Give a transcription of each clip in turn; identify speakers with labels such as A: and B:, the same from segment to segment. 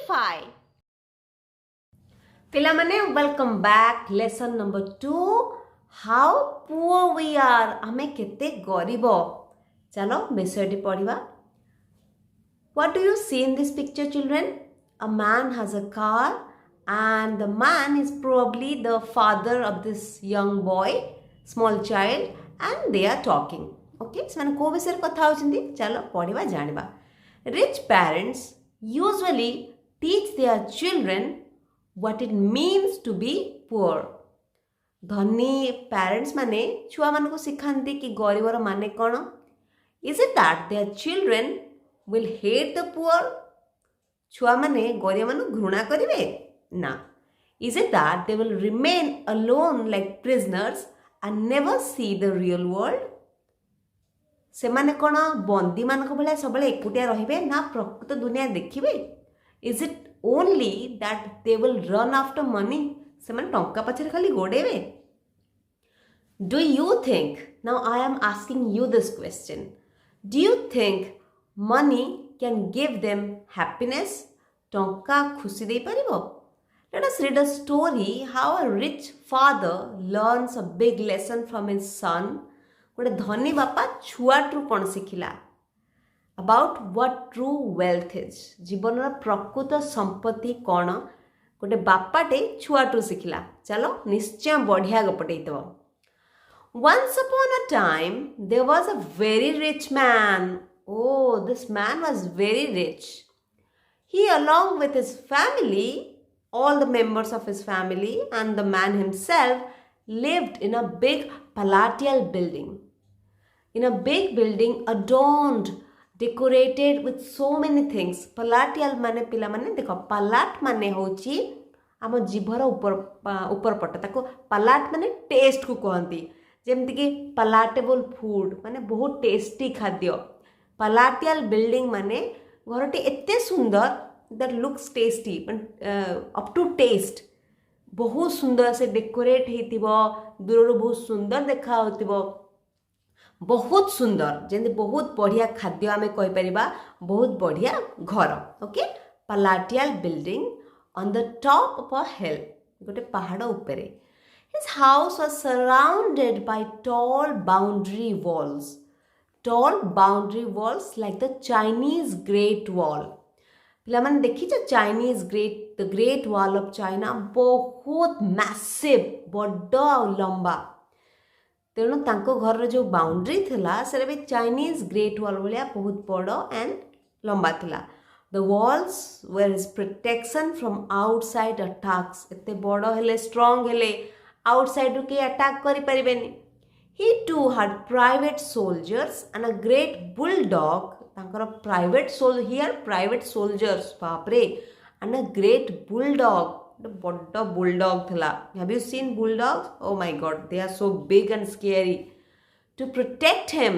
A: wittify. पिलामने welcome back lesson number 2 how poor we are आमे केते गरीब चलो विषयटी पढ़िबा. What do you see in this picture, children? A man has a car and the man is probably the father of this young boy, small child, and they are talking. Okay, so मैंने को विषय कथा होचंदी चलो पढ़िबा जानिबा. Rich parents usually teach their children what it means to be poor. धनी parents माने छुआ मान को सिखांती कि गरीबर माने कौन. Is it that their children will hate the poor? छुआ माने गरीब मान घृणा करिवे ना. Is it that they will remain alone like prisoners and never see the real world? से माने कौन बंदी मान को भले सबले एकुटिया रहिबे ना प्रकृत दुनिया देखिबे. Is it only that they will run after money? से माने टंका पछरे खाली गोडेबे. Do you think, now I am asking you this question, do you think money can give them happiness? टंका खुशी दे परिबो? Let us read a story how a rich father learns a big lesson from his son. गोटे धनी बापा छुआटू कौन शिखिला about what true wealth is. जीवन प्रकृत संपत्ति कौन गोटे बापाटे छुआटू शिखिला. चलो निश्चय बढ़िया गपटे तो. Once upon a time there was a very rich man. Oh, this man was very rich. He along with his family, all the members of his family and the man himself lived in a big palatial building. In a big building adorned, decorated with so many things. Palatial माने पिला माने देखो palat माने होची आम जीभर ऊपर पट ताको palat माने टेस्ट को कहती. जेमती कि palatable food माने बहुत टेस्टी खाद्य. Palatial building माने घरटी एते सुंदर that looks tasty up to taste. बहुत सुंदर से डेकोरेट हेतिबो दूर बहुत सुंदर देखा होतिबो. बहुत सुंदर जेंति बहुत बढ़िया खाद्य आमे कहि परिबा बहुत बढ़िया घर. Okay palatial building on the top of a hill. गोटे पहाड़ ऊपरे. His house was surrounded by tall boundary walls. Tall boundary walls like the Chinese Great Wall. पिलाମାନେ ଦେଖିଛ Chinese the great wall of China बहुत massive बड़ आ लंबा. तेणु तांको घर जो बाउंड्री थिला सेरे भी चाइनीज ग्रेट वॉल भलिया बहुत बड़ एंड लंबा थिला. The walls were his protection from outside attacks. एते बड़ हेले स्ट्रांग हेले आउटसाइड के अटैक करि परिबेनी. He too had private soldiers and a great bulldog. तांकर प्राइवेट सोल्जर्स बाप रे एंड अ ग्रेट बुलडॉग. बड़ बुलडॉग थिला. Have you seen bulldogs? Oh my god, they are so big and scary. To protect him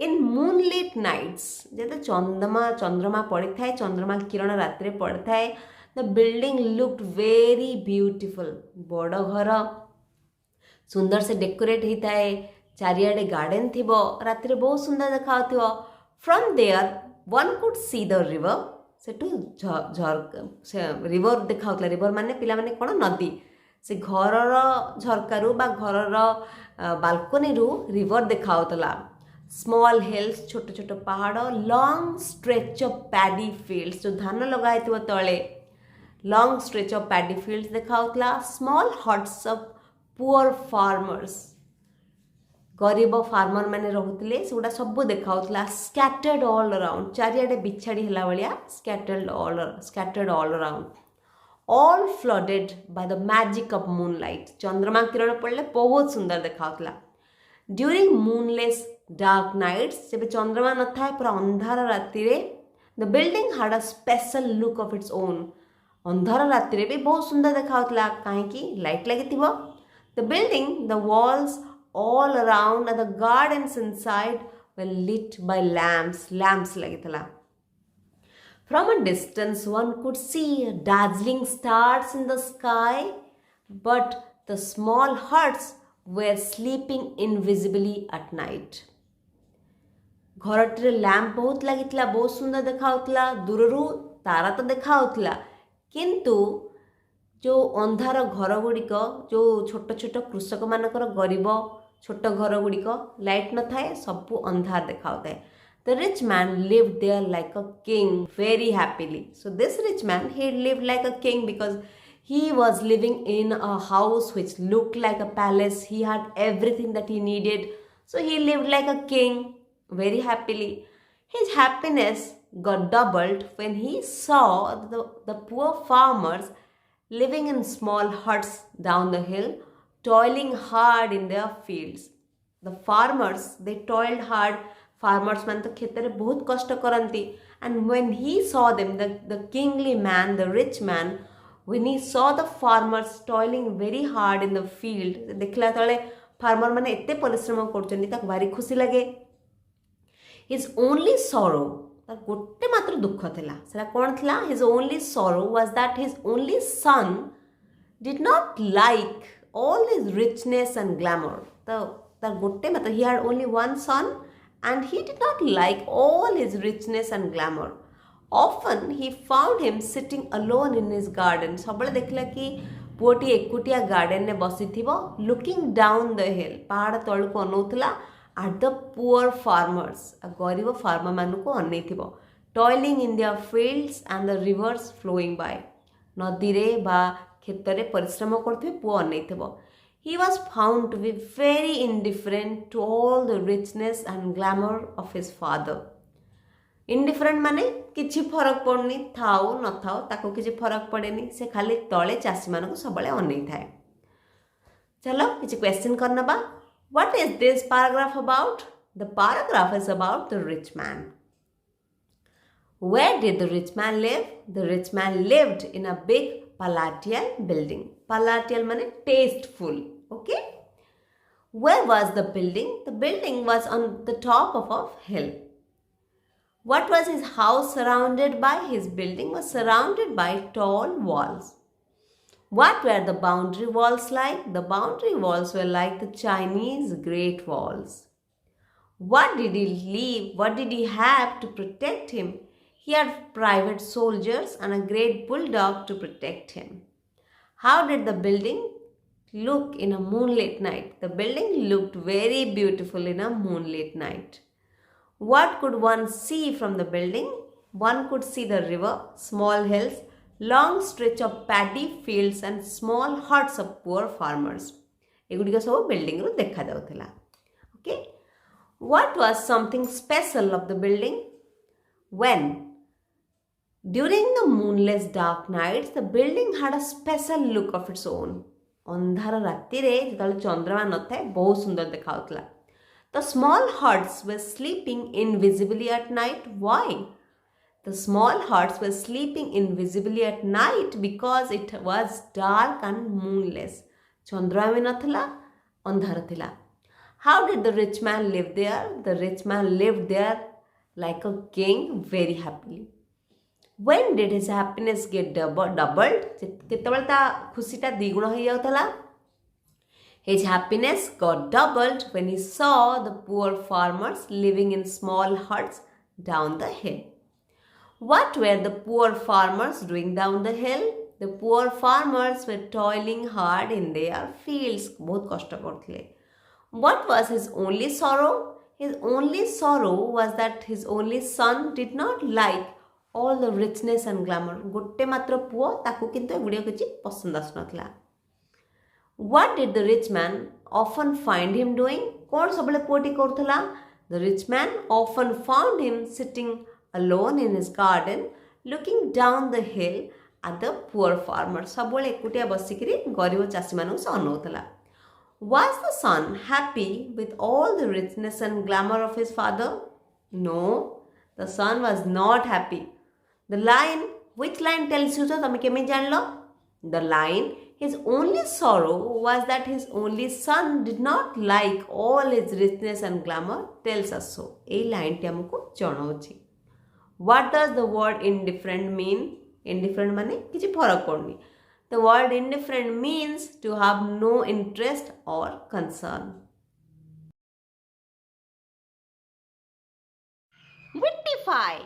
A: in moonlit nights. जेते चंद्रमा पड़ी थाए, चंद्रमा किरण रात्रि पड़ी थाए. The building looked very beautiful. बड़ घर सुंदर से डेकोरेट होता है. चारियाडे गार्डन थिबो. रात्रि बहुत सुंदर देखा होतिबो. From there one could see the river. सेठू रिवर देखा होतला. रिवर माने पिला माने कोन नदी. से घरर झरकारु बा घरर बालकनी रु रिवर देखा होतला. स्मॉल हिल्स छोट छोट पहाड़. Long stretch of paddy fields जो धान लगाई थिबो तळे. Long stretch of paddy fields देखा होतला. Small huts of poor farmers. गरीब फार्मर मैंने रोते सेगुड़ा सब देखा. Scattered all around. चारियाडे बिछाड़ी है भाया scattered all around. All flooded by the magic of moonlight. चंद्रमा किरण पड़े बहुत सुंदर देखा. ड्यूरिंग मूनलेस डार्क नाइट्स जब चंद्रमा न था पूरा अंधार राति the building had a special look of its own. अंधार राति भी बहुत सुंदर देखा. कहीं लाइट लगी. The building the walls all around and the gardens inside were lit by lamps lagithala. From a distance one could see dazzling stars in the sky, but the small huts were sleeping invisibly at night. घरटे lamp बहुत लगी बहुत सुंदर देखा दूर तारा तो देखा होता किंतु जो अंधार घर गुड़िक जो छोट छोट कृषक मानकर गरीब छोट घर गुड़िक लाइट न थाए सबू अंधार देखा होता है. The rich man lived there like a king very happily. So this rich man, he lived like a king because he was living in a house which looked like a palace. He had everything that he needed. So he lived like a king very happily. His happiness got doubled when he saw the poor farmers living in small huts down the hill, toiling hard in their fields. The farmers, they toiled hard. Farmers man to khetare bahut kashta karanti, and when he saw them, the kingly man, the rich man, when he saw the farmers toiling very hard in the field, dekhla tale farmer mane ette parishrama korchandi tak bari khushi lage. His only sorrow, tar gotte matra dukha thila, sera kon thila? His only sorrow was that his only son did not like all his richness and glamour. Tar gotte matra, he had only one son and he did not like all his richness and glamour. Often he found him sitting alone in his garden. सबले देखला कि पुओटी एकुटिया garden ने बसी थिबो, looking down the hill. पहाड़ तळ को अनौथला at the poor farmers. गरीब फार्मर मानु को अनै थिबो, toiling in their fields and the rivers flowing by. नदी रे बा खेतरे परिश्रम करथिबे पुओ अनै थिबो. He was found to be very indifferent to all the richness and glamour of his father. Indifferent माने किछि फरक पड़नी, थाओ न थाओ ताको किछि फरक पड़ेनी, से खाली तळे चासी मानको सबले अनै थाए. चलो किछि क्वेश्चन करना बा. What is this paragraph about? The paragraph is about the rich man. Where did the rich man live? The rich man lived in a big palatial building. Palatial माने tasteful. Okay. Where was the building? The building was on the top of a hill. What was his house surrounded by? His building was surrounded by tall walls. What were the boundary walls like? The boundary walls were like the Chinese Great Walls. What did he leave? What did he have to protect him? He had private soldiers and a great bulldog to protect him. How did the building look in a moonlit night? The building looked very beautiful in a moonlit night. What could one see from the building? One could see the river, small hills, long stretch of paddy fields and small huts of poor farmers. एगुड़िक सब building रू देखा जाउथिला. Okay. What was something special of the building? When during the moonless dark nights, the building had a special look of its own. अंधार राति रे जतले चंद्रमा नथाए बहुत सुंदर देखाउतला. The small huts were sleeping invisibly at night. Why? The small huts were sleeping invisibly at night because it was dark and moonless. चंद्रमा में नथला, अंधार थिला. How did the rich man live there? The rich man lived there like a king very happily. When did his happiness get doubled? केतबेले ता खुशीटा द्विगुण हो जाउतला. His happiness got doubled when he saw the poor farmers living in small huts down the hill. What were the poor farmers doing down the hill? The poor farmers were toiling hard in their fields. बहुत कष्ट करथिले. What was his only sorrow? His only sorrow was that his only son did not like all the richness and glamour. गोटे मात्र पुओ ताकू किंतु एगुड़िया किछि पसंद आसनथला. What did the rich man often find him doing? कोन सबले पुओटी करथला? The rich man often found him sitting alone in his garden, looking down the hill at the poor farmer. सबले एकुटिया बसिकरी गरीब चासी मानू से अनौथला. Was the son happy with all the richness and glamour of his father? No, the son was not happy. The line, which line tells you so? तमे केमे जानलो? The line, his only sorrow was that his only son did not like all his richness and glamour tells us so. A line T हमको जणाउछि. What does the word indifferent mean? Indifferent माने किछि फरक पड़नी. The word indifferent means to have no interest or concern. Wittify.